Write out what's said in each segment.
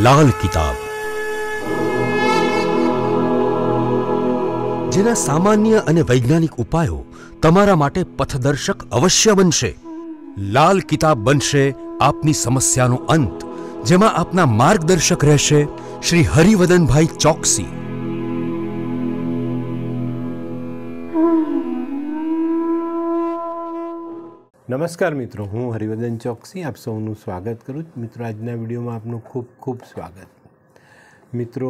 લાલ કિતાબ, જેના સામાન્ય અને વૈજ્ઞાનિક ઉપાયો તમારા માટે પથદર્શક અવશ્ય બનશે। લાલ કિતાબ બનશે આપની સમસ્યાનો અંત, જેમાં આપના માર્ગદર્શક રહેશે શ્રી હરિવદનભાઈ ચોકસી। નમસ્કાર મિત્રો, હું હરિવદન ચોકસી આપ સૌનું સ્વાગત કરું છું। મિત્રો, આજના વિડીયોમાં આપનું ખૂબ ખૂબ સ્વાગત। મિત્રો,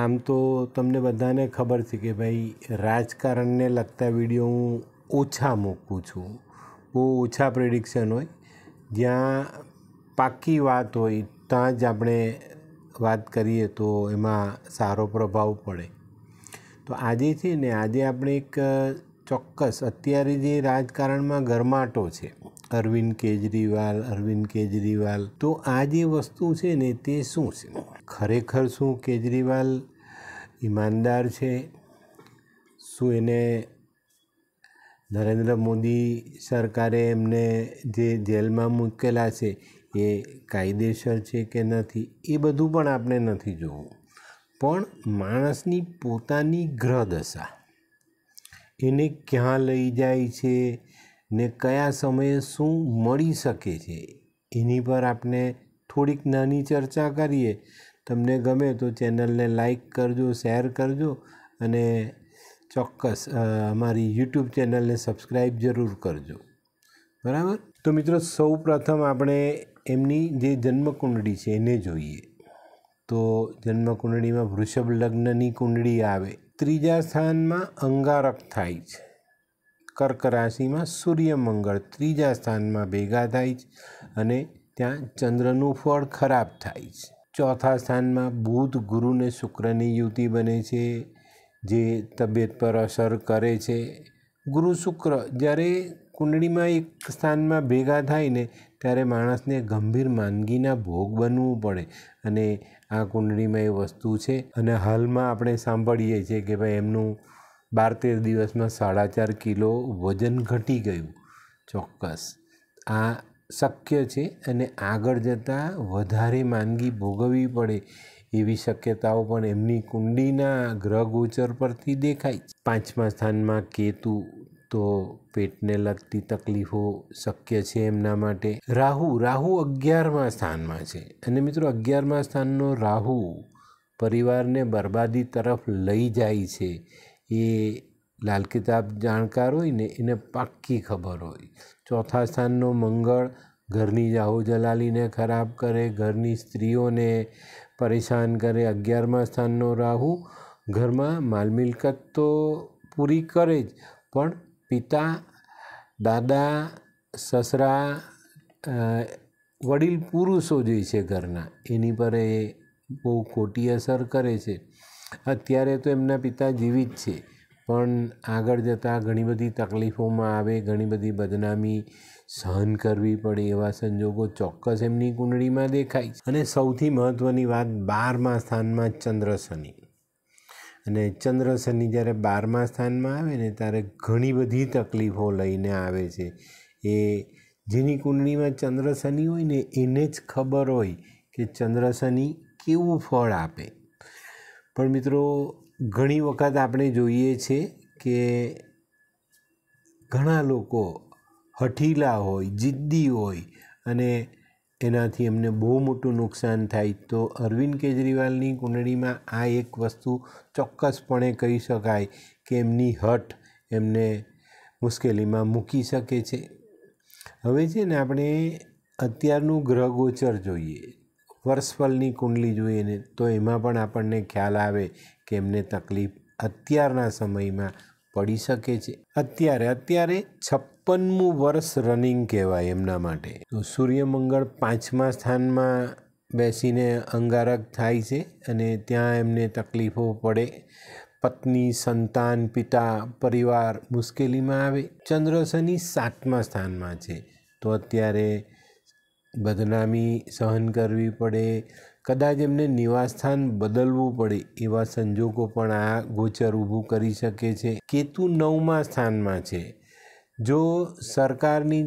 આમ તો તમને બધાને ખબર છે કે ભાઈ રાજકારણને લગતા વિડીયો હું ઓછા મૂકું છું, બહુ ઓછા પ્રેડિક્શન હોય, જ્યાં પાક્કી વાત હોય ત્યાં જ આપણે વાત કરીએ તો એમાં સારો પ્રભાવ પડે। તો આજે છે ને, આજે આપણે એક ચોક્કસ અત્યારે જે રાજકારણમાં ગરમાટો છે, અરવિંદ કેજરીવાલ, તો આ જે વસ્તુ છે ને તે શું છે? ખરેખર શું કેજરીવાલ ઈમાનદાર છે? શું એને નરેન્દ્ર મોદી સરકારે એમને જે જેલમાં મૂકેલા છે એ કાયદેસર છે કે નથી, એ બધું પણ આપણે નથી જોવું। પણ માણસની પોતાની ગ્રહ દશા એને ક્યાં લઈ જાય છે ને કયા સમયે શું મળી શકે છે, એની પર આપણે થોડીક નાની ચર્ચા કરીએ। તમને ગમે તો ચેનલને લાઈક કરજો, શેર કરજો અને ચોક્કસ અમારી યુટ્યુબ ચેનલને સબસ્ક્રાઈબ જરૂર કરજો, બરાબર? તો મિત્રો, સૌ પ્રથમ આપણે એમની જે જન્મકુંડળી છે એને જોઈએ। તો જન્મકુંડળીમાં વૃષભ લગ્નની કુંડળી આવે, ત્રીજા સ્થાનમાં અંગારક થાય છે, કર્ક રાશિમાં સૂર્યમંગળ ત્રીજા સ્થાનમાં ભેગા થાય છે અને ત્યાં ચંદ્રનું ફળ ખરાબ થાય છે। ચોથા સ્થાનમાં બુધ, ગુરુ ને શુક્રની યુતિ બને છે, જે તબિયત પર અસર કરે છે। ગુરુ શુક્ર જ્યારે કુંડળીમાં એક સ્થાનમાં ભેગા થાય ને ત્યારે માણસને ગંભીર માંદગીના ભોગ બનવું પડે, અને આ કુંડળીમાં એ વસ્તુ છે। અને હાલમાં આપણે સાંભળીએ છીએ કે ભાઈ એમનું 12-13 દિવસમાં 4.5 કિલો વજન ઘટી ગયું। ચોક્કસ આ શક્ય છે અને આગળ જતાં વધારે માંદગી ભોગવવી પડે એવી શક્યતાઓ પણ એમની કુંડળીના ગ્રહ ગોચર પરથી દેખાય છે। પાંચમા સ્થાનમાં કેતુ, તો પેટને લગતી તકલીફો શક્ય છે એમના માટે। રાહુ 11મા સ્થાનમાં છે, અને મિત્રો 11મા સ્થાનનો રાહુ પરિવારને બરબાદી તરફ લઈ જાય છે, એ લાલ કિતાબ જાણકાર હોય ને એને પાક્કી ખબર હોય। ચોથા સ્થાનનો મંગળ ઘરની જાહો જલાલીને ખરાબ કરે, ઘરની સ્ત્રીઓને પરેશાન કરે। 11મા સ્થાનનો રાહુ ઘરમાં માલ મિલકત તો પૂરી કરે જ, પણ પિતા, દાદા, સસરા, વડીલ પુરુષો જે છે ઘરના, એની પર એ બહુ ખોટી અસર કરે છે। અત્યારે તો એમના પિતા જીવિત છે, પણ આગળ જતાં ઘણી બધી તકલીફોમાં આવે, ઘણી બધી બદનામી સહન કરવી પડે એવા સંજોગો ચોક્કસ એમની કુંડળીમાં દેખાય છે। અને સૌથી મહત્ત્વની વાત, 12મા સ્થાનમાં ચંદ્ર શનિ, અને ચંદ્ર શનિ જ્યારે 12મા સ્થાનમાં આવે ને ત્યારે ઘણી બધી તકલીફો લઈને આવે છે। એ જેની કુંડળીમાં ચંદ્ર શનિ હોય ને એને જ ખબર હોય કે ચંદ્ર શનિ કેવું ફળ આપે। પણ મિત્રો, ઘણી વખત આપણે જોઈએ છે કે ઘણા લોકો હઠીલા હોય, જિદ્દી હોય, અને એનાથી એમને બહુ મોટું નુકસાન થાય। તો અરવિંદ કેજરીવાલની કુંડળીમાં આ એક વસ્તુ ચોક્કસપણે કહી શકાય કે એમની હઠ એમને મુશ્કેલીમાં મૂકી શકે છે। હવે છે ને, આપણે અત્યારનું ગ્રહ ગોચર જોઈએ, વર્ષફળની કુંડળી જોઈએ ને, તો એમાં પણ આપણને ખ્યાલ આવે કે એમને તકલીફ અત્યારના સમયમાં પડી શકે છે। અત્યારે 56મું વર્ષ રનિંગ કહેવાય એમના માટે। તો સૂર્યમંગળ 5મા સ્થાનમાં બેસીને અંગારક થાય છે, અને ત્યાં એમને તકલીફો પડે, પત્ની, સંતાન, પિતા, પરિવાર મુશ્કેલીમાં આવે। ચંદ્ર શનિ 7મા સ્થાનમાં છે, તો અત્યારે બદનામી સહન કરવી પડે, કદાચ એમને નિવાસસ્થાન બદલવું પડે એવા સંજોગો પણ આ ગોચર ઊભું કરી શકે છે। કેતુ 9મા સ્થાનમાં છે, જો સરકારની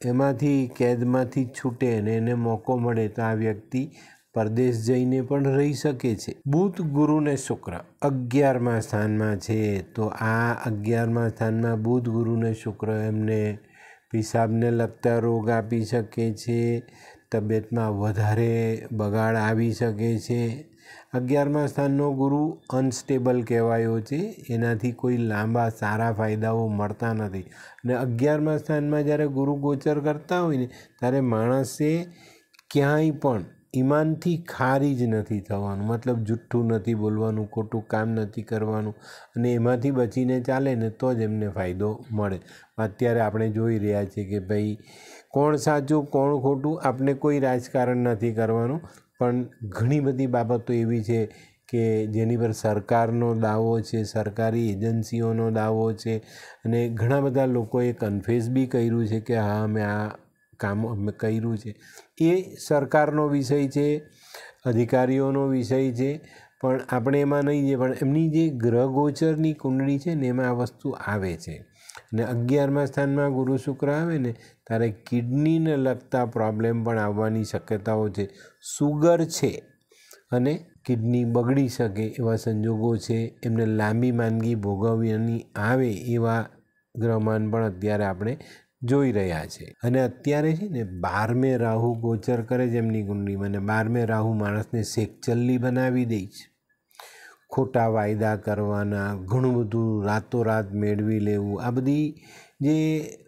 એમાંથી કેદમાંથી છૂટે અને એને મોકો મળે તો આ વ્યક્તિ પરદેશ જઈને પણ રહી શકે છે. બુધ, ગુરુ ને શુક્ર 11મા સ્થાનમાં છે. તો આ 11મા સ્થાનમાં બુધ, ગુરુ ને શુક્ર એમને પેશાબને લગતા રોગ આપી શકે છે. તબિયતમાં વધારે બગાડ આવી શકે છે. 11મા સ્થાનનો ગુરુ અનસ્ટેબલ કહેવાયો છે. એનાથી કોઈ લાંબા સારા ફાયદાઓ મળતા નથી. અને 11મા સ્થાનમાં જ્યારે ગુરુ ગોચર કરતા હોય ને ત્યારે માણસે ક્યાંય પણ ઈમાનથી ખારી જ નથી થવાનું, મતલબ જુઠ્ઠું નથી બોલવાનું, ખોટું કામ નથી કરવાનું, અને એમાંથી બચીને ચાલે ને તો જ એમને ફાયદો મળે. અત્યારે આપણે જોઈ રહ્યા છીએ કે ભાઈ કોણ સાચું કોણ ખોટું, આપણે કોઈ રાજકારણ નથી કરવાનું, પણ ઘણી બધી બાબતો એવી છે કે જેની પર સરકારનો દાવો છે, સરકારી એજન્સીઓનો દાવો છે, અને ઘણા બધા લોકોએ કન્ફેસ બી કર્યું છે કે હા અમે આ કામ અમે કર્યું છે. એ સરકારનો વિષય છે, અધિકારીઓનો વિષય છે, પણ આપણે એમાં નહીં જઈએ. પણ એમની જે ગ્રહ ગોચરની કુંડળી છે ને એમાં આ વસ્તુ આવે છે. અને 11મા સ્થાનમાં ગુરુ શુક્ર આવે ને ત્યારે કિડનીને લગતા પ્રોબ્લેમ પણ આવવાની શક્યતાઓ છે. સુગર છે અને કિડની બગડી શકે એવા સંજોગો છે. એમને લાંબી માંદગી ભોગવવાની આવે એવા ગ્રહમાન પણ અત્યારે આપણે જોઈ રહ્યા છે. અને અત્યારે છે ને 12મે રાહુ ગોચર કરે છે એમની કુંડળીમાં, અને 12મે રાહુ માણસને શેકચલ્લી બનાવી દે છે. ખોટા વાયદા કરવાના, ઘણું બધું રાતોરાત મેળવી લેવું, આ બધી જે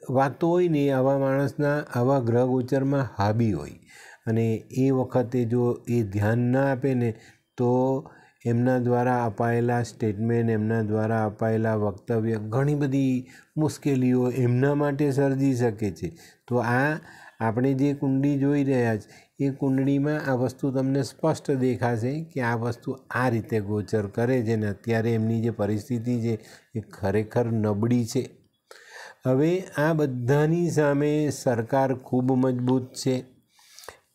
વાતો હોય ને એ આવા માણસના આવા ગ્રહ ગોચરમાં હાબી હોય. અને એ વખતે જો એ ધ્યાન ના આપે ને તો એમના દ્વારા અપાયેલા સ્ટેટમેન્ટ, એમના દ્વારા અપાયેલા વક્તવ્ય ઘણી બધી મુશ્કેલીઓ એમના માટે સર્જી શકે છે. તો આ આપણે જે કુંડળી જોઈ રહ્યા છીએ એ કુંડળીમાં આ વસ્તુ તમને સ્પષ્ટ દેખાશે કે આ વસ્તુ આ રીતે ગોચર કરે છે ને અત્યારે એમની જે પરિસ્થિતિ છે એ ખરેખર નબળી છે. હવે આ બધાની સામે સરકાર ખૂબ મજબૂત છે.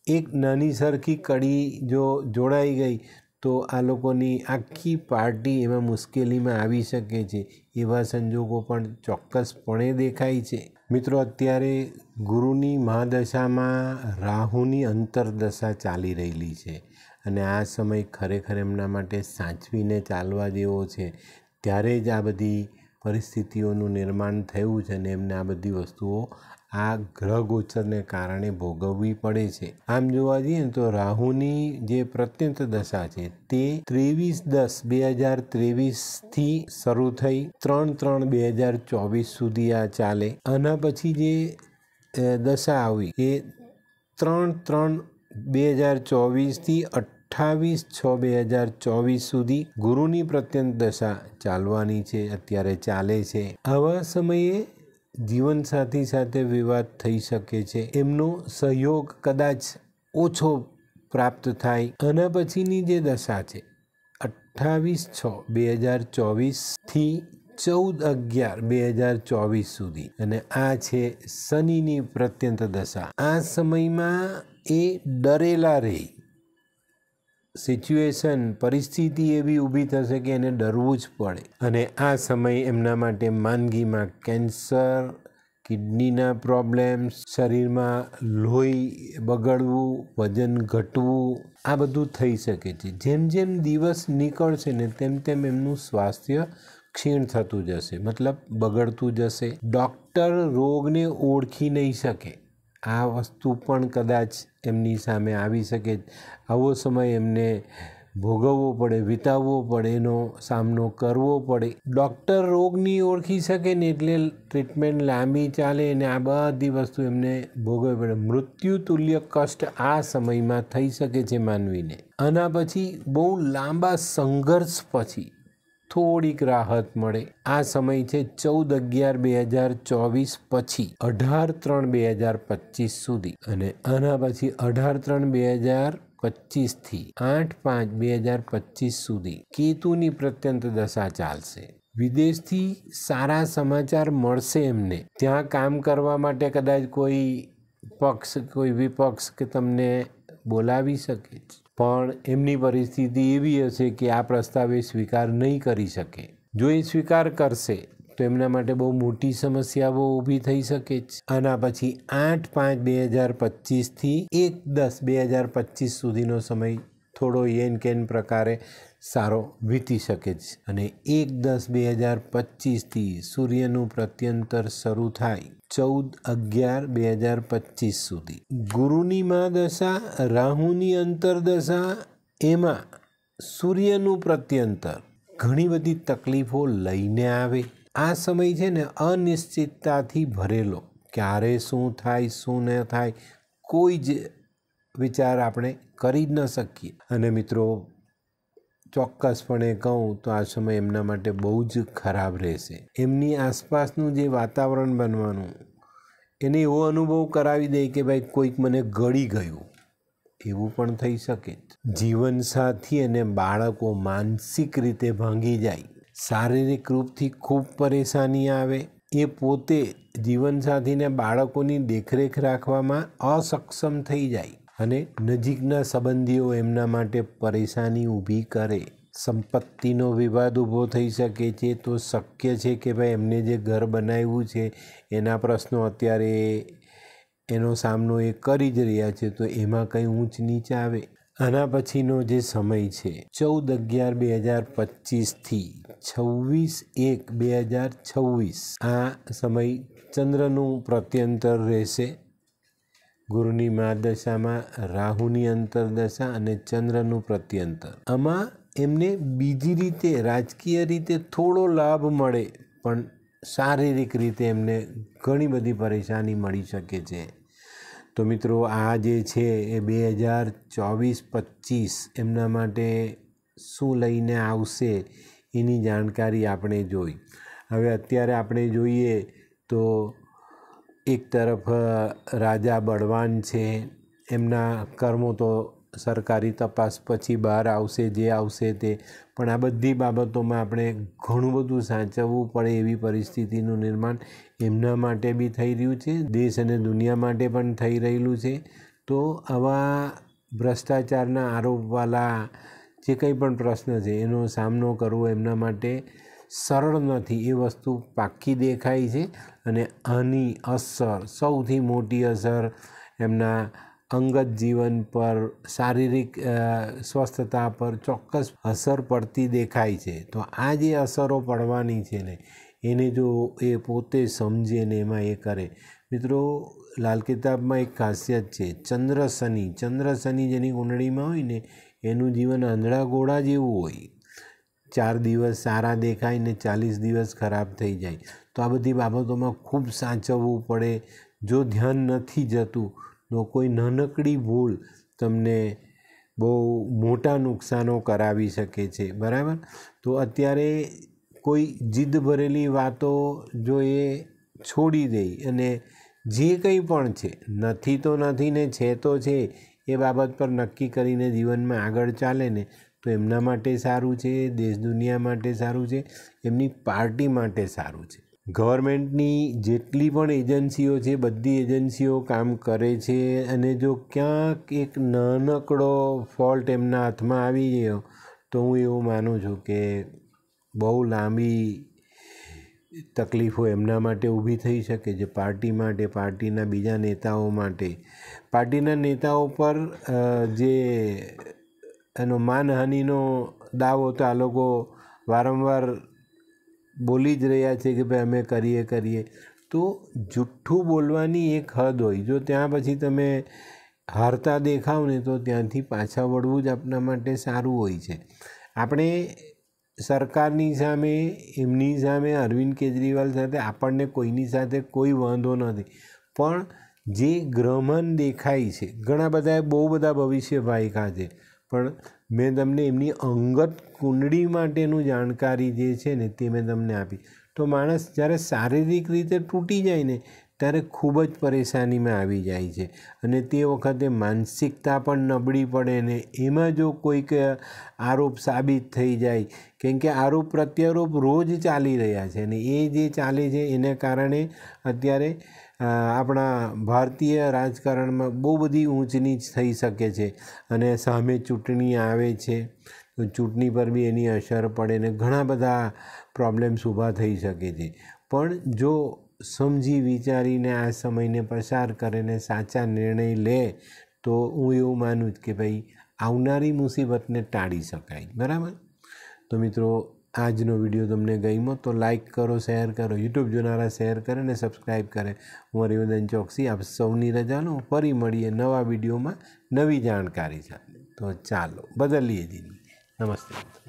એક નાની સરખી કડી જો જોડાઈ ગઈ તો આ લોકોની આખી પાર્ટી એમાં મુશ્કેલીમાં આવી શકે છે. એવા સંજોગો પણ ચોક્કસપણે દેખાય છે. મિત્રો, અત્યારે ગુરુની મહાદશામાં રાહુની અંતરદશા ચાલી રહેલી છે, અને આ સમય ખરેખર એમના માટે સાચવીને ચાલવા જેવો છે. ત્યારે જ આ બધી પરિસ્થિતિઓનું નિર્માણ થયું છે, અને એમને આ બધી વસ્તુઓ આ ગ્રહ ગોચરને કારણે ભોગવવી પડે છે. આમ જોવા જઈએ ને તો રાહુની જે પ્રત્યંત દશા છે તે 23/10/2023થી શરૂ થઈ 3/3/2024 સુધી આ ચાલે. આના પછી જે દશા આવી એ 3/3/2024થી 28/6/2024 સુધી ગુરુની પ્રત્યંત દશા ચાલવાની છે, અત્યારે ચાલે છે. આવા સમયે જીવનસાથી સાથે વિવાદ થઈ શકે છે. એમનો સહયોગ કદાચ ઓછો પ્રાપ્ત થાય. આના પછીની જે દશા છે 28/6/2024થી 14/11/2024 સુધી, અને આ છે શનિની પ્રત્યંત દશા. આ સમયમાં એ ડરેલા રહે. સિચ્યુએશન, પરિસ્થિતિ એવી ઊભી થશે કે એને ડરવું જ પડે. અને આ સમય એમના માટે માંદગીમાં કેન્સર, કિડનીના પ્રોબ્લેમ્સ, શરીરમાં લોહી બગડવું, વજન ઘટવું, આ બધું થઈ શકે છે. જેમ જેમ દિવસ નીકળશે ને તેમ તેમ એમનું સ્વાસ્થ્ય ક્ષીણ થતું જશે, મતલબ બગડતું જશે. ડૉક્ટર રોગને ઓળખી નહીં શકે. આ વસ્તુ પણ કદાચ એમની સામે આવી શકે. આવો સમય એમને ભોગવવો પડે, વિતાવવો પડે, એનો સામનો કરવો પડે. ડૉક્ટર રોગ નહીં ઓળખી શકે ને એટલે ટ્રીટમેન્ટ લાંબી ચાલે અને આ બધી વસ્તુ એમને ભોગવવી પડે. મૃત્યુ તુલ્ય કષ્ટ આ સમયમાં થઈ શકે છે માનવીને. આના પછી બહુ લાંબા સંઘર્ષ પછી થોડીક રાહત મળે. આ સમય છે 14/11/2024 પછી 18/3/2025 સુધી, અને આના પછી 18/3/2025થી 8/5/2025 સુધી કેતુની પ્રત્યંત દશા ચાલશે. વિદેશથી સારા સમાચાર મળશે એમને. ત્યાં કામ કરવા માટે કદાચ કોઈ પક્ષ, કોઈ વિપક્ષ કે તમને બોલાવી શકે છે, પણ એમની પરિસ્થિતિ એવી હશે કે આ પ્રસ્તાવ એ સ્વીકાર નહીં કરી શકે. જો એ સ્વીકાર કરશે તો એમના માટે બહુ મોટી સમસ્યાઓ ઊભી થઈ શકે છે. આના પછી 8/5/2025થી 1/10/2025 સુધીનો સમય થોડો યેન કેન પ્રકારે સારો વીતી શકે છે. અને 1/10/2025થી સૂર્યનું પ્રત્યંતર શરૂ થાય 14/11/2025 સુધી. ગુરુની મહાદશા, રાહુની અંતરદશા, એમાં સૂર્યનું પ્રત્યંતર ઘણી બધી તકલીફો લઈને આવે. આ સમય છે ને અનિશ્ચિતતાથી ભરેલો, ક્યારે શું થાય શું ન થાય કોઈ જ વિચાર આપણે કરી જ ન શકીએ. અને મિત્રો ચોક્કસપણે કહું તો આ સમય એમના માટે બહુ જ ખરાબ રહેશે. એમની આસપાસનું જે વાતાવરણ બનવાનું એને એવો અનુભવ કરાવી દે કે ભાઈ કોઈક મને ગળી ગયું, એવું પણ થઈ શકે. જીવનસાથી અને બાળકો માનસિક રીતે ભાંગી જાય, શારીરિક રૂપથી ખૂબ પરેશાની આવે. એ પોતે જીવનસાથીને બાળકોની દેખરેખ રાખવામાં અસક્ષમ થઈ જાય અને નજીકના સંબંધીઓ એમના માટે પરેશાની ઊભી કરે. સંપત્તિનો વિવાદ ઊભો થઈ શકે છે. તો શક્ય છે કે ભાઈ એમને જે ઘર બનાવ્યું છે એના પ્રશ્નો અત્યારે એનો સામનો એ કરી જ રહ્યા છે, તો એમાં કંઈ ઊંચ નીચ આવે. આના પછીનો જે સમય છે 14/11/2025થી 26/1/2026, આ સમય ચંદ્રનું પ્રત્યંતર રહેશે. ગુરુની મહાદશામાં રાહુની અંતરદશા અને ચંદ્રનું પ્રત્યંતર. આમાં એમને બીજી રીતે રાજકીય રીતે થોડો લાભ મળે, પણ શારીરિક રીતે એમને ઘણી બધી પરેશાની મળી શકે છે. તો મિત્રો આ જે છે એ 2024-25 એમના માટે શું લઈને આવશે એની જાણકારી આપણે જોઈ. હવે અત્યારે આપણે જોઈએ તો એક તરફ રાજા બળવાન છે, એમના કર્મો તો સરકારી તપાસ પછી બહાર આવશે, જે આવશે તે. પણ આ બધી બાબતોમાં આપણે ઘણું બધું સાચવવું પડે એવી પરિસ્થિતિનું નિર્માણ એમના માટે બી થઈ રહ્યું છે, દેશ અને દુનિયા માટે પણ થઈ રહેલું છે. તો આવા ભ્રષ્ટાચારના આરોપવાળા જે કંઈ પણ પ્રશ્ન છે એનો સામનો કરવો એમના માટે સરળ નથી, એ વસ્તુ પાક્કી દેખાય છે. અને આની અસર, સૌથી મોટી અસર એમના અંગત જીવન પર, શારીરિક સ્વસ્થતા પર ચોક્કસ અસર પડતી દેખાય છે. તો આ જે અસરો પડવાની છે ને એને જો એ પોતે સમજે ને એમાં એ કરે. મિત્રો લાલ કિતાબમાં એક ખાસિયત છે, ચંદ્ર શનિ જેની કુંડળીમાં હોય ને એનું જીવન આંધળા ઘોડા જેવું હોય. 4 દિવસ સારા દેખાય ને 40 દિવસ ખરાબ થઈ જાય. તો આ બધી બાબતોમાં ખૂબ સાચવવું પડે. જો ધ્યાન નથી જતું તો કોઈ નાનકડી ભૂલ તમને બહુ મોટા નુકસાનો કરાવી શકે છે, બરાબર. તો અત્યારે કોઈ જીદ ભરેલી વાતો જો એ છોડી દે અને જે કંઈ પણ છે, નથી તો નથી ને છે તો છે, એ બાબત પર નક્કી કરીને જીવનમાં આગળ ચાલે ને તો એમના માટે સારું છે, દેશ દુનિયા માટે સારું છે, એમની પાર્ટી માટે સારું છે. ગવર્મેન્ટની જેટલી પણ એજન્સીઓ છે બધી એજન્સીઓ કામ કરે છે. અને જો ક્યાંક એક નાનકડો ફોલ્ટ એમના હાથમાં આવી ગયો તો હું એવું માનું છું કે બહુ લાંબી તકલીફો એમના માટે ઊભી થઈ શકે છે, પાર્ટી માટે, પાર્ટીના બીજા નેતાઓ માટે. પાર્ટીના નેતાઓ પર જે એનો માનહાનિનો દાવો તો આ લોકો વારંવાર બોલી જ રહ્યા છે કે ભાઈ અમે કરીએ. તો જુઠ્ઠું બોલવાની એક હદ હોય. જો ત્યાં પછી તમે હારતા દેખાવ ને તો ત્યાંથી પાછા વળવું જ આપણા માટે સારું હોય છે. આપણે સરકારની સામે, એમની સામે, અરવિંદ કેજરીવાલ સાથે આપણને કોઈની સાથે કોઈ વાંધો નથી, પણ જે ગ્રહમાન દેખાય છે, ઘણા બધાએ બહુ બધા ભવિષ્ય વાયકા છે, પણ મેં તમને એમની અંગત કુંડળી માટેનું જાણકારી જે છે ને તે મેં તમને આપી. તો માણસ જ્યારે શારીરિક રીતે તૂટી જાય ને ત્યારે ખૂબ જ પરેશાનીમાં આવી જાય છે. અને તે વખતે માનસિકતા પણ નબળી પડે ને એમાં જો કોઈક આરોપ સાબિત થઈ જાય, કેમ કે આરોપ પ્રત્યારોપ રોજ ચાલી રહ્યા છે અને એ જે ચાલે છે એને કારણે અત્યારે આપણા ભારતીય રાજકારણમાં બહુ બધી ઊંચ નીચ થઈ શકે છે. અને સામે ચૂંટણી આવે છે, તો ચૂંટણી પર બી એની અસર પડે ને ઘણા બધા પ્રોબ્લેમ્સ ઊભા થઈ શકે છે. પણ જો સમજી વિચારીને આ સમયને પસાર કરે ને સાચા નિર્ણય લે તો હું એવું માનું જ કે ભાઈ આવનારી મુસીબતને ટાળી શકાય. બરાબર. તો મિત્રો, આજનો વિડીયો તમને ગમ્યો તો લાઈક કરો, શેર કરો, યુટ્યુબ જોનારા શેર કરે ને સબસ્ક્રાઈબ કરે. હું હરિવર્ધન ચોકસી આપ સૌની રજા લઉં. ફરી મળીએ નવા વિડીયોમાં નવી જાણકારી સાથે. તો ચાલો બદલીએ જિંદગી. નમસ્તે.